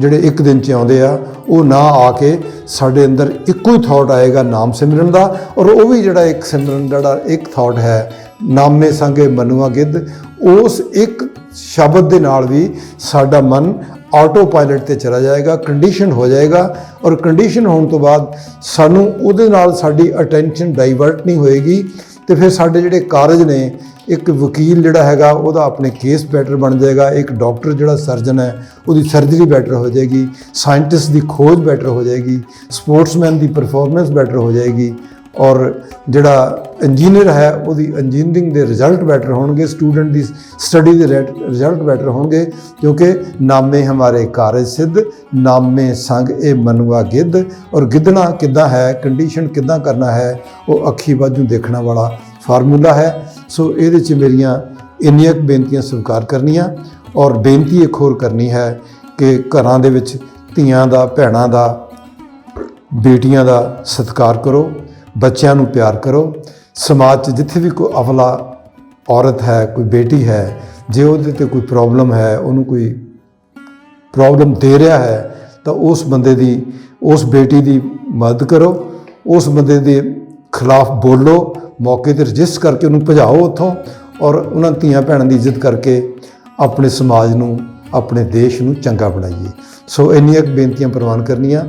ਜਿਹੜੇ ਇੱਕ ਦਿਨ 'ਚ ਆਉਂਦੇ ਆ, ਉਹ ਨਾ ਆ ਕੇ ਸਾਡੇ ਅੰਦਰ ਇੱਕੋ ਹੀ ਥਾਟ ਆਏਗਾ ਨਾਮ ਸਿਮਰਨ ਦਾ, ਔਰ ਉਹ ਵੀ ਜਿਹੜਾ ਇੱਕ ਸਿਮਰਨ ਜਿਹੜਾ ਇੱਕ ਥਾਟ ਹੈ ਨਾਮੇ ਸੰਗੇ ਮਨੁਆ ਗਿੱਧ, ਉਸ ਇੱਕ ਸ਼ਬਦ ਦੇ ਨਾਲ ਵੀ ਸਾਡਾ ਮਨ ਆਟੋ ਪਾਇਲਟ ਤੇ ਚਲਾ ਜਾਏਗਾ, ਕੰਡੀਸ਼ਨ ਹੋ ਜਾਏਗਾ। ਔਰ ਕੰਡੀਸ਼ਨ ਹੋਣ ਤੋਂ ਬਾਅਦ ਸਾਨੂੰ ਉਹਦੇ ਨਾਲ ਸਾਡੀ ਅਟੈਂਸ਼ਨ ਡਾਈਵਰਟ ਨਹੀਂ ਹੋਏਗੀ ਤੇ ਫਿਰ ਸਾਡੇ ਜਿਹੜੇ ਕਾਰਜ ਨੇ, ਇੱਕ ਵਕੀਲ ਜਿਹੜਾ ਹੈਗਾ ਉਹਦਾ ਆਪਣੇ ਕੇਸ ਬੈਟਰ ਬਣ ਜਾਏਗਾ, ਇੱਕ ਡਾਕਟਰ ਜਿਹੜਾ ਸਰਜਨ ਹੈ ਉਹਦੀ ਸਰਜਰੀ ਬੈਟਰ ਹੋ ਜਾਏਗੀ, ਸਾਇੰਟਿਸਟ ਦੀ ਖੋਜ ਬੈਟਰ ਹੋ ਜਾਏਗੀ, ਸਪੋਰਟਸਮੈਨ ਦੀ ਪਰਫਾਰਮੈਂਸ ਬੈਟਰ ਹੋ ਜਾਏਗੀ, ਔਰ ਜਿਹੜਾ ਇੰਜੀਨੀਅਰ ਹੈ ਉਹਦੀ ਇੰਜੀਨੀਅਰਿੰਗ ਦੇ ਰਿਜ਼ਲਟ ਬੈਟਰ ਹੋਣਗੇ, ਸਟੂਡੈਂਟ ਦੀ ਸਟੱਡੀ ਦੇ ਰਿਜ਼ਲਟ ਬੈਟਰ ਹੋਣਗੇ, ਕਿਉਂਕਿ ਨਾਮੇ ਹਮਾਰੇ ਕਾਰਜ ਸਿੱਧ, ਨਾਮੇ ਸੰਗ ਇਹ ਮਨਵਾ ਗਿੱਧ। ਔਰ ਗਿੱਧਣਾ ਕਿੱਦਾਂ ਹੈ, ਕੰਡੀਸ਼ਨ ਕਿੱਦਾਂ ਕਰਨਾ ਹੈ, ਉਹ ਅੱਖੀ ਬਾਝੋਂ ਦੇਖਣਾ ਵਾਲਾ ਫਾਰਮੂਲਾ ਹੈ। ਸੋ ਇਹਦੇ 'ਚ ਮੇਰੀਆਂ ਇੰਨੀਆਂ ਬੇਨਤੀਆਂ ਸਵੀਕਾਰ ਕਰਨੀਆਂ ਔਰ ਬੇਨਤੀ ਇੱਕ ਹੋਰ ਕਰਨੀ ਹੈ ਕਿ ਘਰਾਂ ਦੇ ਵਿੱਚ ਧੀਆਂ ਦਾ, ਭੈਣਾਂ ਦਾ, ਬੇਟੀਆਂ ਦਾ ਸਤਿਕਾਰ ਕਰੋ, ਬੱਚਿਆਂ ਨੂੰ ਪਿਆਰ ਕਰੋ। ਸਮਾਜ 'ਚ ਜਿੱਥੇ ਵੀ ਕੋਈ ਅਵਲਾ ਔਰਤ ਹੈ, ਕੋਈ ਬੇਟੀ ਹੈ, ਜੇ ਉਹਦੇ 'ਤੇ ਕੋਈ ਪ੍ਰੋਬਲਮ ਹੈ, ਉਹਨੂੰ ਕੋਈ ਪ੍ਰੋਬਲਮ ਦੇ ਰਿਹਾ ਹੈ, ਤਾਂ ਉਸ ਬੰਦੇ ਦੀ, ਉਸ ਬੇਟੀ ਦੀ ਮਦਦ ਕਰੋ, ਉਸ ਬੰਦੇ ਦੇ ਖਿਲਾਫ ਬੋਲੋ, ਮੌਕੇ 'ਤੇ ਰਜਿਸਟ ਕਰਕੇ ਉਹਨੂੰ ਭਜਾਓ ਉੱਥੋਂ, ਔਰ ਉਹਨਾਂ ਧੀਆਂ ਭੈਣਾਂ ਦੀ ਇੱਜ਼ਤ ਕਰਕੇ ਆਪਣੇ ਸਮਾਜ ਨੂੰ, ਆਪਣੇ ਦੇਸ਼ ਨੂੰ ਚੰਗਾ ਬਣਾਈਏ। ਸੋ ਇੰਨੀਆਂ ਬੇਨਤੀਆਂ ਪ੍ਰਵਾਨ ਕਰਨੀਆਂ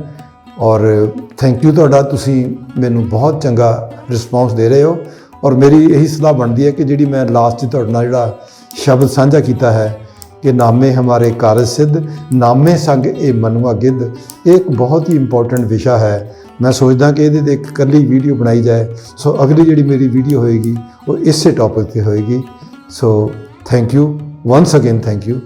ਔਰ ਥੈਂਕ ਯੂ ਤੁਹਾਡਾ, ਤੁਸੀਂ ਮੈਨੂੰ ਬਹੁਤ ਚੰਗਾ ਰਿਸਪੌਂਸ ਦੇ ਰਹੇ ਹੋ। ਔਰ ਮੇਰੀ ਇਹੀ ਸਲਾਹ ਬਣਦੀ ਹੈ ਕਿ ਜਿਹੜੀ ਮੈਂ ਲਾਸਟ 'ਚ ਤੁਹਾਡੇ ਨਾਲ ਜਿਹੜਾ ਸ਼ਬਦ ਸਾਂਝਾ ਕੀਤਾ ਹੈ ਕਿ ਨਾਮੇ ਹਮਾਰੇ ਕਾਰਜ ਸਿੱਧ, ਨਾਮੇ ਸੰਗ ਇਹ ਮਨਵਾ ਗਿੱਧ, ਇਹ ਇੱਕ ਬਹੁਤ ਹੀ ਇੰਪੋਰਟੈਂਟ ਵਿਸ਼ਾ ਹੈ। ਮੈਂ ਸੋਚਦਾ ਕਿ ਇਹਦੇ 'ਤੇ ਇੱਕ ਇਕੱਲੀ ਵੀਡੀਓ ਬਣਾਈ ਜਾਏ। ਸੋ ਅਗਲੀ ਜਿਹੜੀ ਮੇਰੀ ਵੀਡੀਓ ਹੋਏਗੀ ਉਹ ਇਸੇ ਟੌਪਿਕ 'ਤੇ ਹੋਏਗੀ। So thank you, ones again thank you.